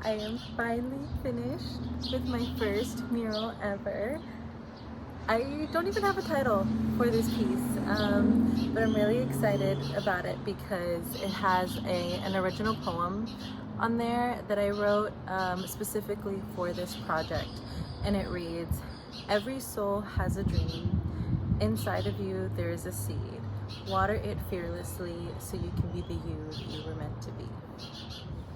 I am finally finished with my first mural ever. I don't even have a title for this piece, but I'm really excited about it because it has an original poem on there that I wrote specifically for this project, and it reads, "Every soul has a dream. Inside of you there is a seed. Water it fearlessly so you can be the you that you were meant to be."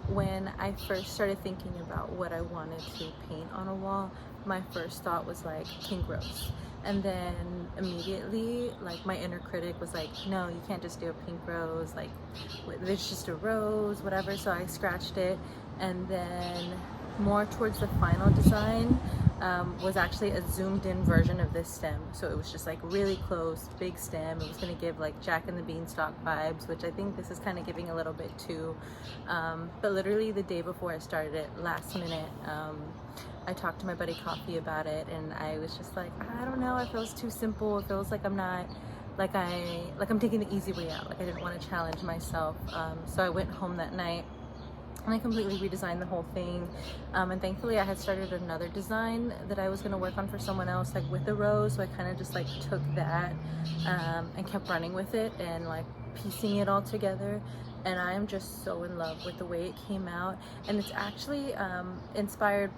When I first started thinking about what I wanted to paint on a wall, my first thought was like pink rose. And then immediately, like, my inner critic was like, no, you can't just do a pink rose, like it's just a rose, whatever. So I scratched it, and then more towards the final design was actually a zoomed in version of this stem. So it was just like really close, big stem. It was gonna give like Jack and the Beanstalk vibes, which I think this is kind of giving a little bit too. But literally the day before I started it, last minute, I talked to my buddy Coffee about it, and I was just like, I don't know, it feels too simple. It feels like I'm not, like I'm taking the easy way out. Like I didn't want to challenge myself. So I went home that night and I completely redesigned the whole thing. And thankfully I had started another design that I was gonna work on for someone else, like with a rose. So I kind of just like took that and kept running with it and like piecing it all together. And I am just so in love with the way it came out. And it's actually inspired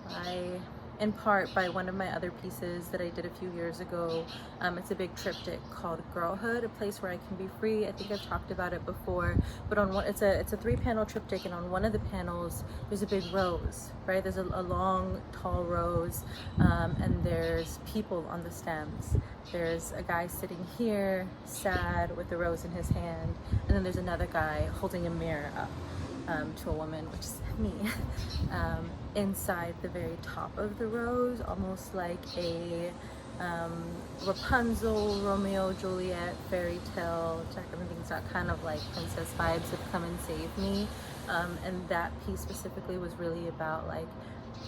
in part by one of my other pieces that I did a few years ago. It's a big triptych called Girlhood, a place where I can be free. I think I've talked about it before, but on one, it's a 3-panel triptych, and on one of the panels there's a big rose, right? There's a long, tall rose, and there's people on the stems. There's a guy sitting here, sad, with the rose in his hand, and then there's another guy holding a mirror up to a woman, which is me, inside the very top of the rose, almost like a Rapunzel, Romeo, Juliet fairy tale, Jack and the Beanstalk, kind of like princess vibes of Come and Save Me. And that piece specifically was really about like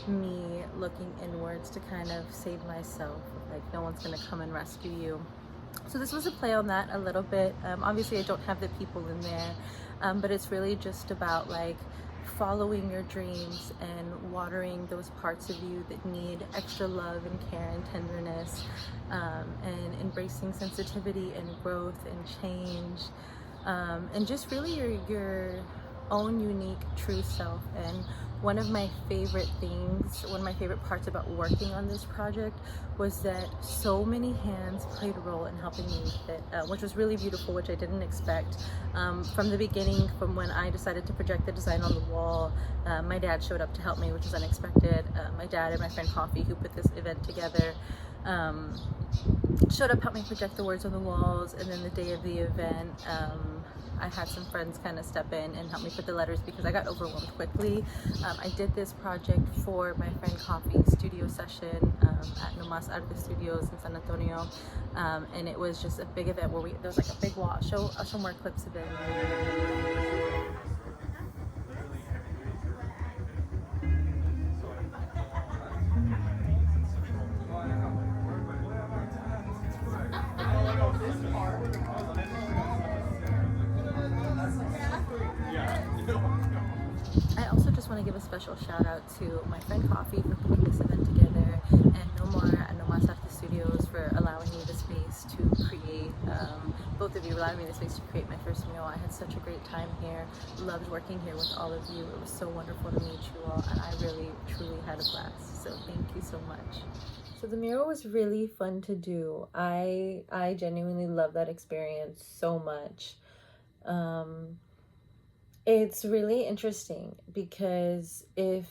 me looking inwards to kind of save myself, like no one's gonna come and rescue you. So this was a play on that a little bit. Obviously I don't have the people in there, but it's really just about like following your dreams and watering those parts of you that need extra love and care and tenderness, and embracing sensitivity and growth and change, and just really your own unique true self. And one of my favorite parts about working on this project was that so many hands played a role in helping me with it, which was really beautiful, which I didn't expect. From the beginning, from when I decided to project the design on the wall, my dad showed up to help me, which was unexpected. My dad and my friend Coffee, who put this event together, showed up, helped me project the words on the walls. And then the day of the event, I had some friends kind of step in and help me put the letters because I got overwhelmed quickly. I did this project for my friend Coffee's studio session at Nomás Arte Studios in San Antonio, and it was just a big event where there was like a big wall. I'll show more clips of it. I also just want to give a special shout out to my friend Coffee for putting this event together, and Nomar and Nomás Arte Studios for allowing me the space to create, both of you allowing me the space to create my first mural. I had such a great time here, loved working here with all of you. It was so wonderful to meet you all, and I really, truly had a blast. So thank you so much. So the mural was really fun to do. I genuinely love that experience so much. It's really interesting because if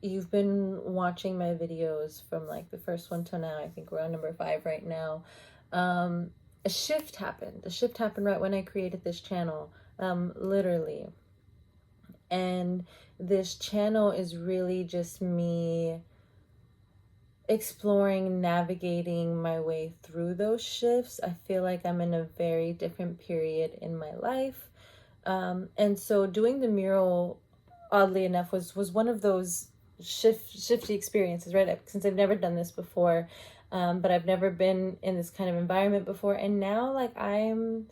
you've been watching my videos from like the first one till now, I think we're on number 5 right now, a shift happened. A shift happened right when I created this channel, literally. And this channel is really just me exploring, navigating my way through those shifts. I feel like I'm in a very different period in my life. And so doing the mural, oddly enough, was one of those shifty experiences, right? Since I've never done this before, but I've never been in this kind of environment before. And now like I'm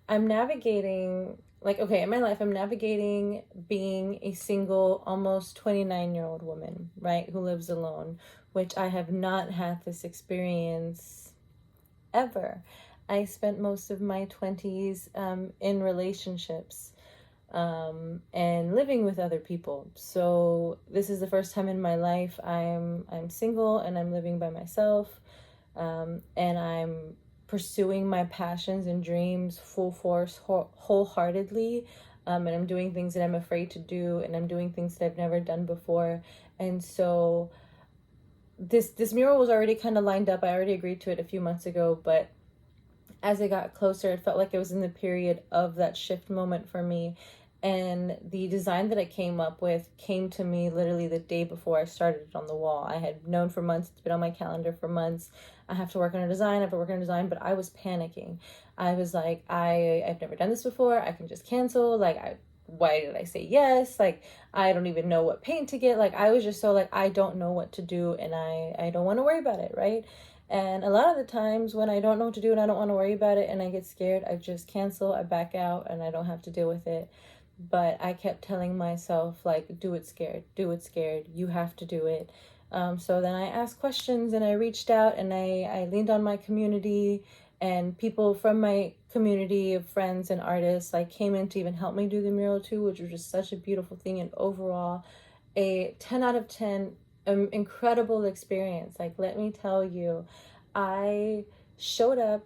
navigating like, okay, in my life, I'm navigating being a single, almost 29-year-old woman, right, who lives alone, which I have not had this experience ever. I spent most of my 20s in relationships and living with other people. So this is the first time in my life I'm single and I'm living by myself, and I'm pursuing my passions and dreams full force, wholeheartedly. And I'm doing things that I'm afraid to do, and I'm doing things that I've never done before. And so this mural was already kind of lined up. I already agreed to it a few months ago, but as it got closer, it felt like it was in the period of that shift moment for me. And the design that I came up with came to me literally the day before I started it on the wall. I had known for months, it's been on my calendar for months. I have to work on a design, I have to work on a design, but I was panicking. I was like, I've never done this before. I can just cancel. Why did I say yes? Like, I don't even know what paint to get. Like, I was just so like, I don't know what to do, and I don't want to worry about it, right? And a lot of the times when I don't know what to do and I don't want to worry about it and I get scared, I just cancel, I back out, and I don't have to deal with it. But I kept telling myself, like, do it scared, do it scared, you have to do it. So then I asked questions and I reached out and I leaned on my community, and people from my community of friends and artists like came in to even help me do the mural too, which was just such a beautiful thing. And overall, a 10 out of 10 incredible experience. Like, let me tell you, I showed up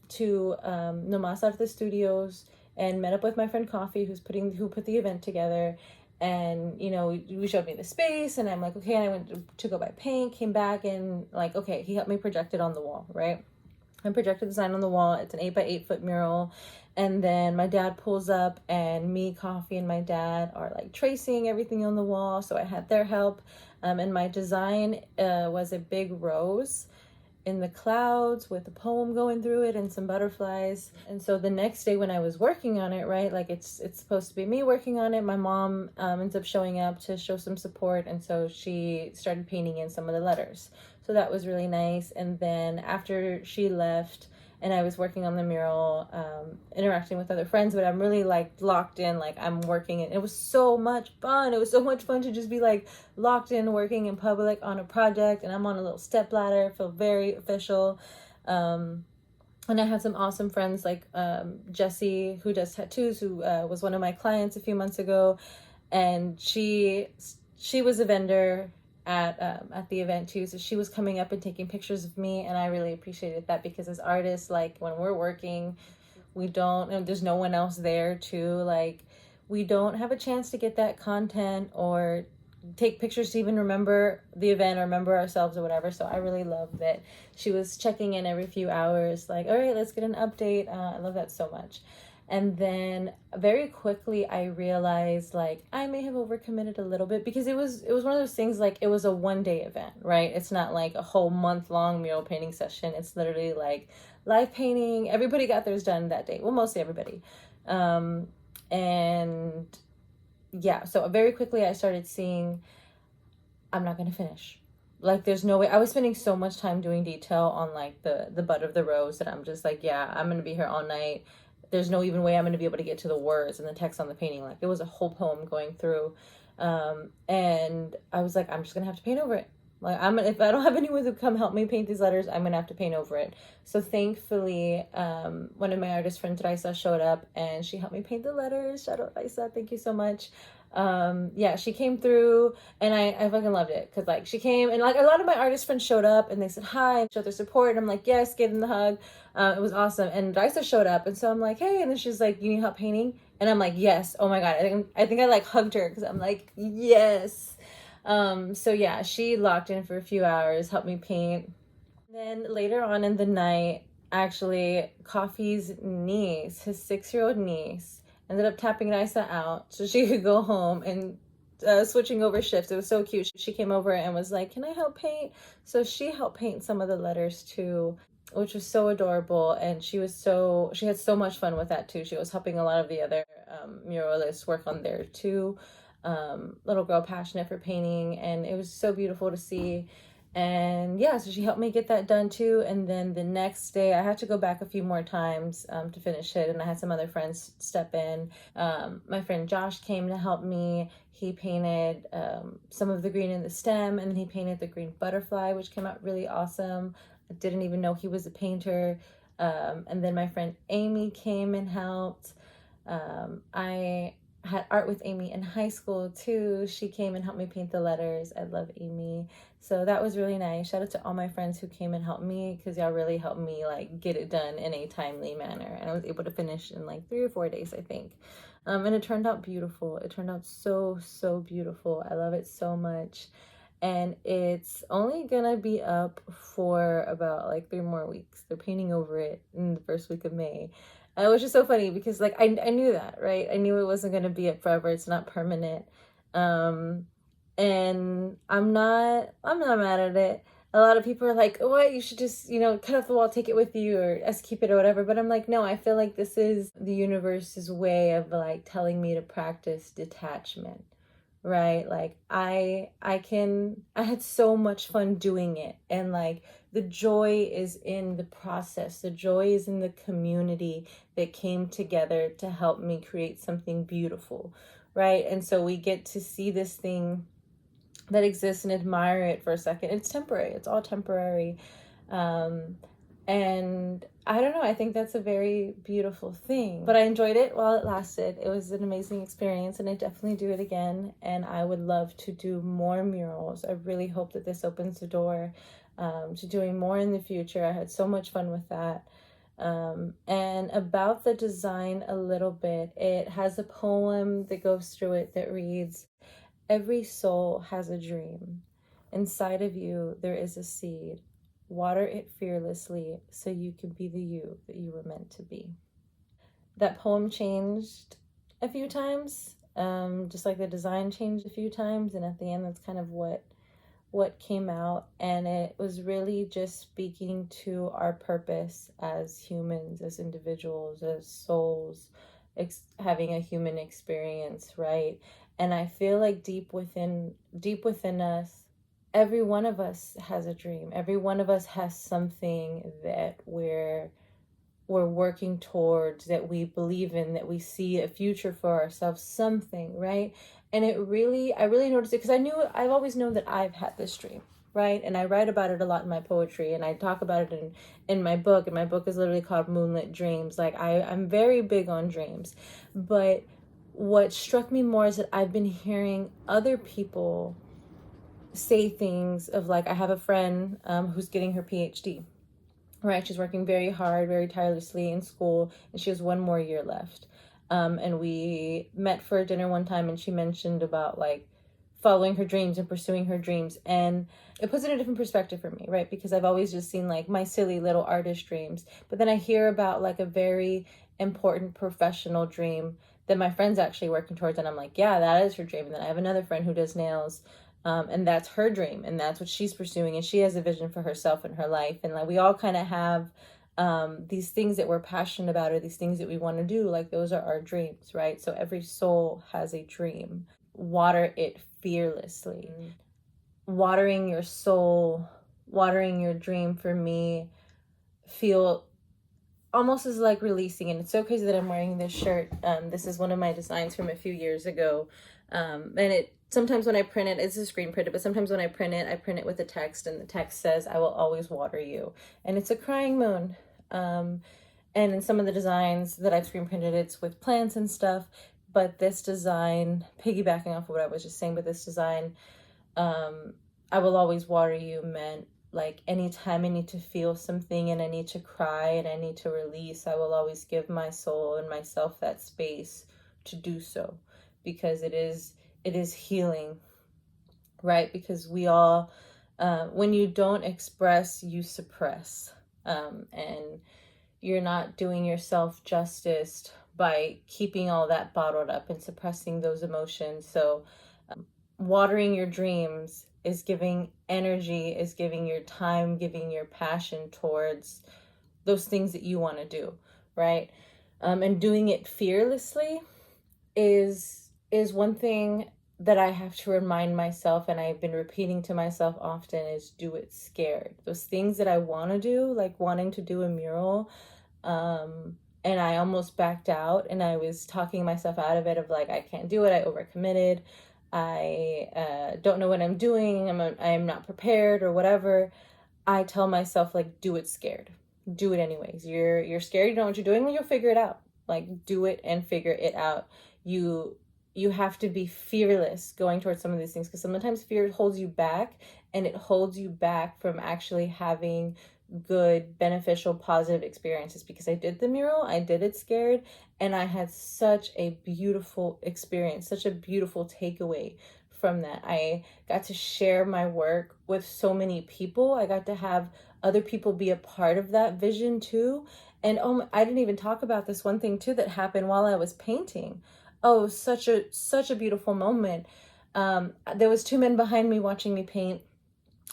to Nomasa Arte Studios and met up with my friend Coffee, who put the event together. And we showed me the space, and I'm like, okay. And I went to go buy paint, came back, and like, okay, he helped me project it on the wall, right? I projected the sign on the wall. It's an 8 by 8 foot mural. And then my dad pulls up, and me, Coffee, and my dad are like tracing everything on the wall. So I had their help. And my design was a big rose in the clouds with a poem going through it and some butterflies. And so the next day when I was working on it, right, like it's supposed to be me working on it, my mom ends up showing up to show some support, and so she started painting in some of the letters. So that was really nice. And then after she left and I was working on the mural, interacting with other friends, but I'm really like locked in, like I'm working, and it was so much fun. It was so much fun to just be like locked in, working in public on a project, and I'm on a little step ladder. I feel very official. And I had some awesome friends like Jessie, who does tattoos, who was one of my clients a few months ago, and she was a vendor at the event too, so she was coming up and taking pictures of me, and I really appreciated that, because as artists, like when we're working, we don't, there's no one else there to like, we don't have a chance to get that content or take pictures to even remember the event or remember ourselves or whatever. So I really love that she was checking in every few hours, like, all right, let's get an update. I love that so much. And then very quickly I realized like I may have overcommitted a little bit, because it was one of those things, like it was a 1 day event, right? It's not like a whole month-long mural painting session. It's literally like live painting. Everybody got theirs done that day. Well, mostly everybody. And yeah, so very quickly I started seeing I'm not gonna finish. Like there's no way. I was spending so much time doing detail on like the butt of the rose that I'm just like, yeah, I'm gonna be here all night. There's no even way I'm going to be able to get to the words and the text on the painting. Like it was a whole poem going through. And I was like, I'm just going to have to paint over it. Like if I don't have anyone to come help me paint these letters, I'm going to have to paint over it. So thankfully, one of my artist friends, Raisa, showed up and she helped me paint the letters. Shout out Raisa. Thank you so much. Yeah, she came through and I fucking loved it, because like she came and like a lot of my artist friends showed up and they said hi and showed their support, and I'm like, yes, give them the hug. It was awesome. And Raisa showed up, and so I'm like, hey, and then she's like, you need help painting? And I'm like, yes. Oh my god, I think I like hugged her, because I'm like, yes. So yeah, she locked in for a few hours, helped me paint. Then later on in the night, actually, Coffee's niece, his 6-year-old niece, ended up tapping Raisa out so she could go home, and switching over shifts. It was so cute. She came over and was like, can I help paint? So she helped paint some of the letters too, which was so adorable. And she had so much fun with that too. She was helping a lot of the other muralists work on there too. Little girl passionate for painting, and it was so beautiful to see. And yeah, so she helped me get that done too. And then the next day, I had to go back a few more times to finish it. And I had some other friends step in. My friend Josh came to help me. He painted some of the green in the stem, and then he painted the green butterfly, which came out really awesome. I didn't even know he was a painter. And then my friend Amy came and helped. I had art with Amy in high school too. She came and helped me paint the letters. I love Amy. So that was really nice. Shout out to all my friends who came and helped me, because y'all really helped me like get it done in a timely manner. And I was able to finish in like 3 or 4 days, I think. And it turned out beautiful. It turned out so, so beautiful. I love it so much. And it's only gonna be up for about like 3 more weeks. They're painting over it in the first week of May. Which is so funny because like I knew that, right? I knew it wasn't gonna be up forever. It's not permanent. And I'm not mad at it. A lot of people are like, oh, what, you should just, cut off the wall, take it with you, or us keep it or whatever. But I'm like, no, I feel like this is the universe's way of like telling me to practice detachment, right? Like I had so much fun doing it, and like the joy is in the process. The joy is in the community that came together to help me create something beautiful, right? And so we get to see this thing that exists and admire it for a second. It's temporary. It's all temporary. And I don't know, I think that's a very beautiful thing. But I enjoyed it while it lasted. It was an amazing experience, and I definitely do it again. And I would love to do more murals. I really hope that this opens the door to doing more in the future. I had so much fun with that. And about the design a little bit, it has a poem that goes through it that reads, "Every soul has a dream. Inside of you, there is a seed. Water it fearlessly so you can be the you that you were meant to be." That poem changed a few times, just like the design changed a few times. And at the end, that's kind of what came out. And it was really just speaking to our purpose as humans, as individuals, as souls, having a human experience, right? And I feel like deep within us, every one of us has a dream. Every one of us has something that we're working towards, that we believe in, that we see a future for ourselves, something, right? And I really noticed it, because I've always known that I've had this dream, right? And I write about it a lot in my poetry, and I talk about it in my book, and my book is literally called Moonlit Dreams. Like I'm very big on dreams. But what struck me more is that I've been hearing other people say things of like, I have a friend who's getting her PhD, right? She's working very hard, very tirelessly in school, and she has 1 more year left. And we met for dinner one time, and she mentioned about like following her dreams and pursuing her dreams. And it puts it in a different perspective for me, right? Because I've always just seen like my silly little artist dreams. But then I hear about like a very important professional dream that my friend's actually working towards. And I'm like, yeah, that is her dream. And then I have another friend who does nails. And that's her dream, and that's what she's pursuing, and she has a vision for herself and her life. And like we all kind of have these things that we're passionate about, or these things that we want to do. Like those are our dreams, right? So every soul has a dream. Water it fearlessly. Watering your soul, watering your dream, for me, feel almost as like releasing. And it's so crazy that I'm wearing this shirt. This is one of my designs from a few years ago. And it sometimes when I print it, it's a screen printed, but sometimes when I print it with a text, and the text says, "I will always water you." And it's a crying moon. And in some of the designs that I've screen printed, it's with plants and stuff. But this design, piggybacking off of what I was just saying, but this design, "I will always water you," meant like anytime I need to feel something and I need to cry and I need to release, I will always give my soul and myself that space to do so, because it is healing, right? Because we all, when you don't express, you suppress, and you're not doing yourself justice by keeping all that bottled up and suppressing those emotions. So watering your dreams is giving energy, is giving your time, giving your passion towards those things that you want to do, right? And doing it fearlessly is one thing that I have to remind myself, and I've been repeating to myself often, is do it scared. Those things that I want to do, like wanting to do a mural, and I almost backed out, and I was talking myself out of it, of like, I can't do it, I overcommitted, I don't know what I'm doing, I'm not prepared or whatever. I tell myself, like, do it scared. Do it anyways. You're scared, you don't know what you're doing, well, you'll figure it out. Like, do it and figure it out. You you have to be fearless going towards some of these things, because sometimes fear holds you back, and it holds you back from actually having good, beneficial, positive experiences. Because I did the mural, I did it scared, and I had such a beautiful experience, such a beautiful takeaway from that. I got to share my work with so many people. I got to have other people be a part of that vision too. And I didn't even talk about this one thing too that happened while I was painting. Oh, such a beautiful moment. There was two men behind me watching me paint,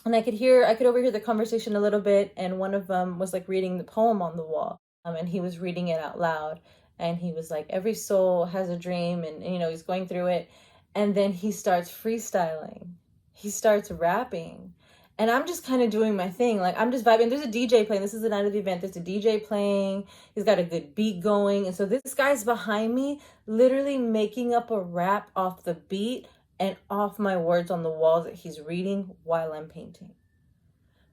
and I could overhear the conversation a little bit, and one of them was like reading the poem on the wall, and he was reading it out loud, and he was like, every soul has a dream, and you know, he's going through it, and then he starts freestyling, he starts rapping, and I'm just kind of doing my thing, like I'm just vibing. There's a DJ playing, this is the night of the event, there's a DJ playing, he's got a good beat going, and so this guy's behind me literally making up a rap off the beat and off my words on the walls that he's reading while I'm painting.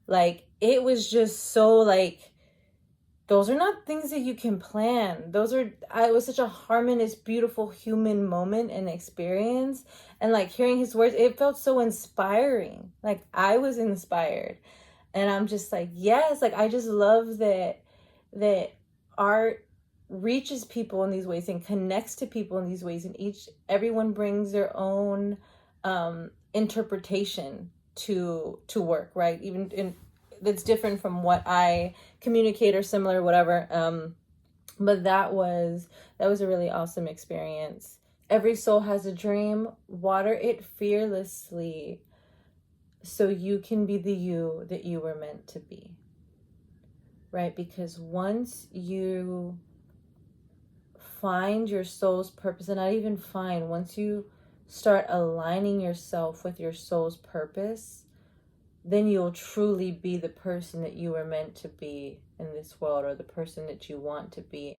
Like, it was just so like, those are not things that you can plan. It was such a harmonious, beautiful human moment and experience. And like hearing his words, it felt so inspiring. Like, I was inspired. And I'm just like, yes, like I just love that art reaches people in these ways and connects to people in these ways, and everyone brings their own interpretation to work, right? Even in that's different from what I communicate or similar, whatever. But that was a really awesome experience. Every soul has a dream. Water it fearlessly so you can be the you that you were meant to be. Right? Because once you find your soul's purpose, and not even find, once you start aligning yourself with your soul's purpose, then you'll truly be the person that you were meant to be in this world, or the person that you want to be.